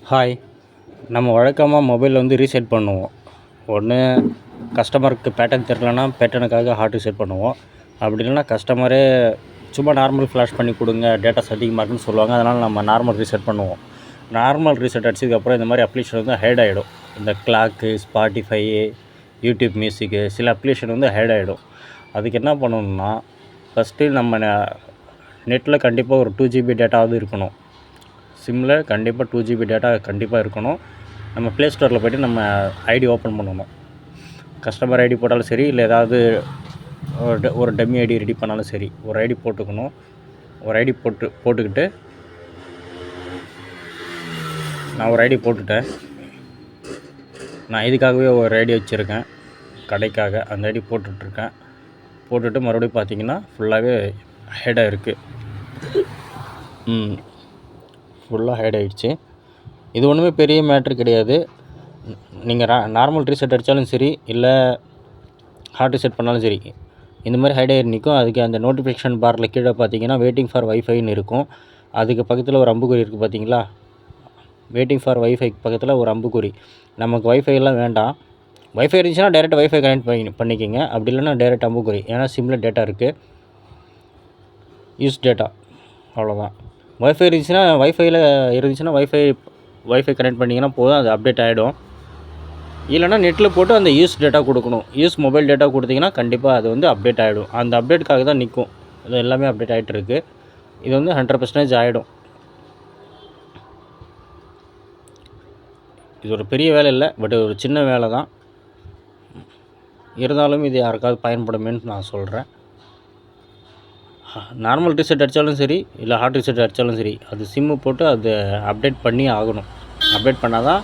Hi. நம்ம வழக்கமாக mobile reset பண்ணுவோம். ஒன்று கஸ்டமருக்கு பேட்டர்ன் தெரிலனா பேட்டர்னுக்காக ஹார்ட் ரீசெட் பண்ணுவோம். அப்படி இல்லைனா கஸ்டமரே சும்மா நார்மல் ஃப்ளாஷ் பண்ணி கொடுங்க, டேட்டாஸ் அதிகமாக இருக்குன்னு சொல்லுவாங்க. அதனால் நம்ம நார்மல் ரீசெட் பண்ணுவோம். நார்மல் ரீசெட் அடிச்சதுக்கப்புறம் இந்த மாதிரி அப்ளிகேஷன் ஹைட் ஆகிடும். இந்த கிளாக்கு, ஸ்பாட்டிஃபை, யூடியூப் மியூசிக்கு, சில அப்ளிகேஷன் ஹைட் ஆகிடும். அதுக்கு என்ன பண்ணணும்னா, ஃபஸ்ட்டு நம்ம நெட்டில் கண்டிப்பாக ஒரு 2 GB டேட்டாவது இருக்கணும். சிம்மில் கண்டிப்பாக 2 GB டேட்டா கண்டிப்பாக இருக்கணும். நம்ம ப்ளே ஸ்டோரில் போய்ட்டு நம்ம ஐடி ஓப்பன் பண்ணணும். கஸ்டமர் ஐடி போட்டாலும் சரி, இல்லை ஏதாவது ஒரு டம்மி ஐடி ரெடி பண்ணாலும் சரி, ஒரு ஐடி போட்டுக்கணும். ஒரு ஐடி போட்டுக்கிட்டு நான் ஒரு ஐடி போட்டுட்டேன். நான் இதுக்காகவே ஒரு ஐடி வச்சுருக்கேன், கடைக்காக. அந்த ஐடி போட்டுட்டு மறுபடியும் பார்த்தீங்கன்னா ஃபுல்லாகவே ஹைடாக இருக்குது. ஃபுல்லாக ஹைட் ஆகிடுச்சு. இது ஒன்றுமே பெரிய மேட்ரு கிடையாது. நீங்கள் நார்மல் ரீசெட் அடித்தாலும் சரி, இல்லை ஹார்ட் ரீசெட் பண்ணாலும் சரி, இந்த மாதிரி ஹைட் ஆகி நிற்கும். அதுக்கு அந்த நோட்டிஃபிகேஷன் பாரில் கீழே பார்த்தீங்கன்னா வெயிட்டிங் ஃபார் வைஃபைன்னு இருக்கும். அதுக்கு பக்கத்தில் ஒரு அம்புக்குறி இருக்குது பார்த்தீங்களா? வெயிட்டிங் ஃபார் வைஃபைக்கு பக்கத்தில் ஒரு அம்புக்குறி. நமக்கு வைஃபைலாம் வேண்டாம். வைஃபை இருந்துச்சுன்னா டேரெக்டாக வைஃபை கனெக்ட் பண்ணிக்கிங்க. அப்படி இல்லைன்னா டேரெக்ட் அம்புக்குறி. ஏன்னா சிம்மில் டேட்டா இருக்குது, யூஸ் டேட்டா, அவ்வளோதான். வைஃபை இருந்துச்சுன்னா வைஃபை கனெக்ட் பண்ணிங்கன்னா போதும், அது அப்டேட் ஆகிடும். இல்லைனா நெட்டில் போட்டு அந்த யூஸ் டேட்டா கொடுக்கணும். யூஸ் மொபைல் டேட்டா கொடுத்தீங்கன்னா கண்டிப்பாக அது அப்டேட் ஆகிடும். அந்த அப்டேட்டுக்காக தான் நிற்கும். இது எல்லாமே அப்டேட் ஆகிட்டு இருக்குது. இது 100% ஆகிடும். இது ஒரு பெரிய வேலை இல்லை, பட் ஒரு சின்ன வேலை தான். இருந்தாலும் இது யாருக்காவது பயன்படுமேன்னு நான் சொல்கிறேன். நார்மல் ரீசெட் அடித்தாலும் சரி, இல்லை ஹார்ட் ரீசெட் அடித்தாலும் சரி, அது சிம்மு போட்டு அது அப்டேட் பண்ணி ஆகணும். அப்டேட் பண்ணால் தான்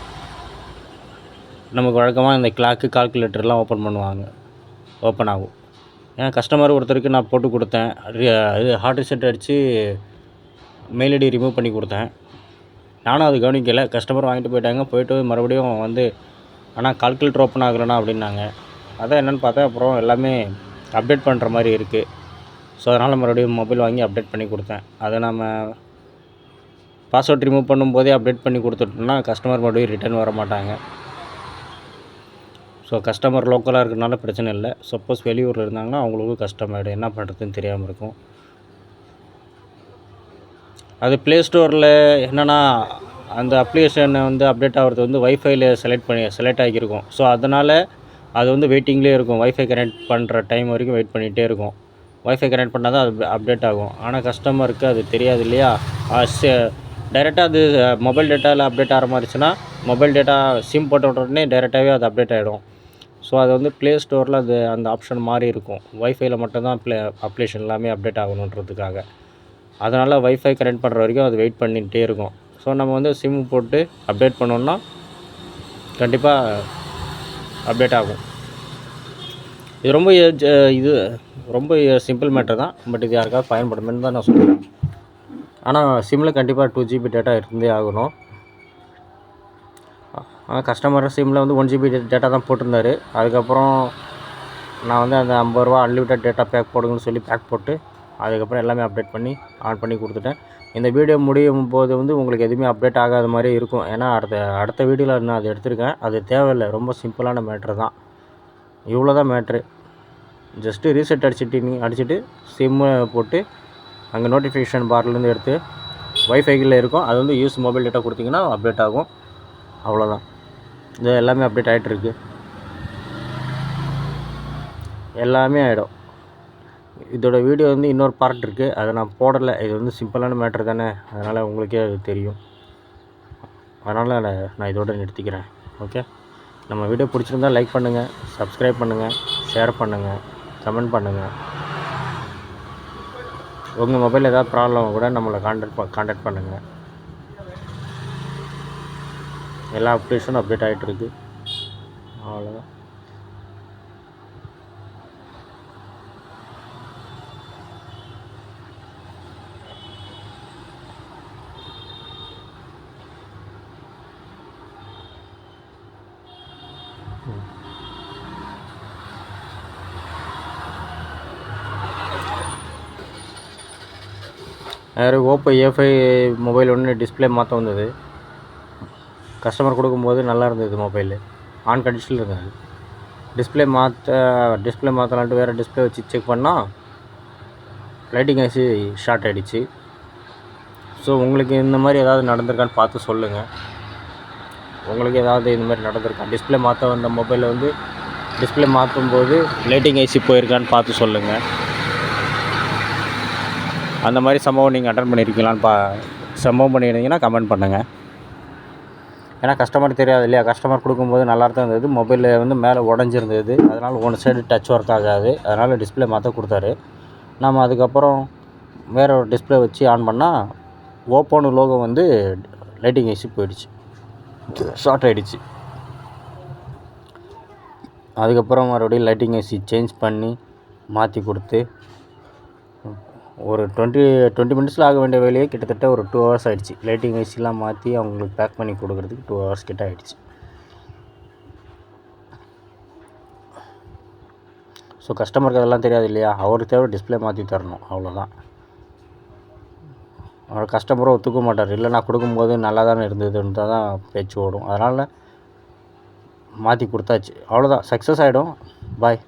நமக்கு வழக்கமாக இந்த கிளாக்கு, கால்குலேட்டர்லாம் ஓப்பன் ஆகும். ஏன்னா கஸ்டமர் ஒருத்தருக்கு நான் போட்டு கொடுத்தேன். இது ஹார்ட் ரீசெட் அடித்து மெயில் ஐடி ரிமூவ் பண்ணி கொடுத்தேன். நானும் அது கவனிக்கலை. கஸ்டமர் வாங்கிட்டு போயிட்டு மறுபடியும் ஆனால் கால்குலேட்டர் ஓப்பன் ஆகலைண்ணா அப்படின்னாங்க. அதான் என்னென்னு பார்த்தேன். அப்புறம் எல்லாமே அப்டேட் பண்ணுற மாதிரி இருக்குது. ஸோ அதனால் மறுபடியும் மொபைல் வாங்கி அப்டேட் பண்ணி கொடுத்தேன். அதை நம்ம பாஸ்வேர்ட் ரிமூவ் பண்ணும்போதே அப்டேட் பண்ணி கொடுத்துட்டோம்னா கஸ்டமர் மறுபடியும் ரிட்டர்ன் வர மாட்டாங்க. ஸோ கஸ்டமர் லோக்கலாக இருக்கிறனால பிரச்சனை இல்லை. சப்போஸ் வெளியூரில் இருந்தாங்கன்னா அவங்களுக்கும் கஷ்டமாயிடும், என்ன பண்ணுறதுன்னு தெரியாமல் இருக்கும். அது ப்ளே ஸ்டோரில் என்னென்னா, அந்த அப்ளிகேஷனை அப்டேட் ஆகிறது வைஃபைல செலக்ட் ஆகியிருக்கும். ஸோ அதனால் அது வெயிட்டிங்லேயே இருக்கும். வைஃபை கனெக்ட் பண்ணுற டைம் வரைக்கும் வெயிட் பண்ணிகிட்டே இருக்கும். வைஃபை கனெக்ட் பண்ணால் தான் அது அப்டேட் ஆகும். ஆனால் கஸ்டமருக்கு அது தெரியாது இல்லையா? டைரெக்டாக அது மொபைல் டேட்டாவில் அப்டேட் ஆகிற மாதிரிச்சுன்னா, மொபைல் டேட்டா சிம் போட்ட உடனே டைரெக்டாகவே அது அப்டேட் ஆகிடும். ஸோ அது ப்ளே ஸ்டோரில் அந்த ஆப்ஷன் மாறி இருக்கும். வைஃபைல மட்டும்தான் அப்ளிகேஷன் எல்லாமே அப்டேட் ஆகணுன்றதுக்காக. அதனால் வைஃபை கனெக்ட் பண்ணுற வரைக்கும் அது வெயிட் பண்ணிகிட்டே இருக்கும். ஸோ நம்ம சிம் போட்டு அப்டேட் பண்ணோன்னா கண்டிப்பாக அப்டேட் ஆகும். இது ரொம்ப சிம்பிள் மேட்டர் தான். பட் இது யாருக்காவது பயன்படுமென்னு தான் நான் சொல்லுவேன். ஆனால் சிம்மில் கண்டிப்பாக 2 GB டேட்டா இருந்தே ஆகணும். கஸ்டமர் சிம்மில் 1 GB டேட்டா தான் போட்டிருந்தார். அதுக்கப்புறம் நான் அந்த 50 ரூபா அன்லிமிட்டட் டேட்டா பேக் போடுங்கன்னு சொல்லி பேக் போட்டு அதுக்கப்புறம் எல்லாமே அப்டேட் பண்ணி ஆன் பண்ணி கொடுத்துட்டேன். இந்த வீடியோ முடியும் போது உங்களுக்கு எதுவுமே அப்டேட் ஆகாத மாதிரி இருக்கும். ஏன்னா அடுத்த வீடியோவில் நான் அதை எடுத்திருக்கேன். அது தேவையில்லை, ரொம்ப சிம்பிளான மேட்ரு தான். இவ்வளோ தான் மேட்ரு. ஜஸ்ட்டு ரீசெட் அடிச்சுட்டு சிம்மை போட்டு அங்கே நோட்டிஃபிகேஷன் பார்லேருந்து எடுத்து வைஃபைகளில் இருக்கும். அது யூஸ் மொபைல் டேட்டா கொடுத்தீங்கன்னா அப்டேட் ஆகும். அவ்வளோதான். இது எல்லாமே அப்டேட் ஆகிட்டுருக்கு. எல்லாமே ஆகிடும். இதோட வீடியோ இன்னொரு பார்ட் இருக்குது, அதை நான் போடலை. இது சிம்பிளான மேட்ரு தானே, அதனால் உங்களுக்கே அது தெரியும். அதனால் நான் இதோட நிறுத்திக்கிறேன். ஓகே. நம்ம வீடியோ பிடிச்சிருந்தால் லைக் பண்ணுங்கள், சப்ஸ்கிரைப் பண்ணுங்கள், ஷேர் பண்ணுங்கள், கமெண்ட் பண்ணுங்கள். உங்கள் மொபைலில் ஏதாவது ப்ராப்ளம் கூட நம்மளை காண்டாக்ட் பண்ணுங்கள். எல்லா அப்டேஷனும் அப்டேட் ஆகிட்டுருக்கு. அவ்வளோதான். வேறு ஓப்போ A5 மொபைல் டிஸ்பிளே மாற்ற வந்தது. கஸ்டமர் கொடுக்கும்போது நல்லா இருந்தது மொபைலு, ஆன் கண்டிஷனில் இருந்தது. டிஸ்பிளே மாற்றலான்ட்டு வேறு டிஸ்பிளே வச்சு செக் பண்ணால் லைட்டிங் ஐசி ஷார்ட் ஆகிடுச்சு. ஸோ உங்களுக்கு இந்த மாதிரி ஏதாவது நடந்திருக்கான்னு பார்த்து சொல்லுங்கள். உங்களுக்கு ஏதாவது இந்த மாதிரி நடந்திருக்கா? டிஸ்பிளே மாற்ற வந்த மொபைலில் வந்து டிஸ்பிளே மாற்றும்போது லைட்டிங் ஐசி போயிருக்கான்னு பார்த்து சொல்லுங்கள். அந்த மாதிரி சம்பவம் நீங்கள் அட்டன் பண்ணியிருக்கீங்களான்னு சம்பவம் பண்ணியிருந்தீங்கன்னா கமெண்ட் பண்ணுங்கள். ஏன்னா கஸ்டமர் தெரியாது இல்லையா, கஸ்டமர் கொடுக்கும்போது நல்லா தான் இருந்தது, மொபைலில் வந்து மேலே உடஞ்சிருந்தது, அதனால் ஒன் சைடு டச் ஒர்க் ஆகாது, அதனால் டிஸ்பிளே மாற்ற கொடுத்தாரு. நம்ம அதுக்கப்புறம் வேறு ஒரு டிஸ்பிளே வச்சு ஆன் பண்ணால் ஓப்போன்னு லோகோ வந்து லைட்டிங் ஐசி போயிடுச்சு, ஷார்ட் ஆகிடுச்சு. அதுக்கப்புறம் மறுபடியும் லைட்டிங் ஐசி சேஞ்ச் பண்ணி மாற்றி கொடுத்து ஒரு 20 மினிட்ஸில் ஆக வேண்டிய வேலையே கிட்டத்தட்ட ஒரு 2 ஹவர்ஸ் ஆகிடுச்சு. லைட்டிங் ஐசிலாம் மாற்றி அவங்களுக்கு பேக் பண்ணி கொடுக்குறதுக்கு 2 ஹவர்ஸ் கிட்ட ஆகிடுச்சு. ஸோ கஸ்டமருக்கு அதெல்லாம் தெரியாது இல்லையா, அவருக்கு தேவை டிஸ்பிளே மாற்றி தரணும், அவ்வளோதான். அவர் கஸ்டமரும் ஒத்துக்க மாட்டார், இல்லை நான் கொடுக்கும்போது நல்லா தானே இருந்ததுன்னு தான் பேச்சு ஓடும். அதனால் மாற்றி கொடுத்தாச்சு, அவ்வளோதான், சக்ஸஸ் ஆகிடும். பாய்.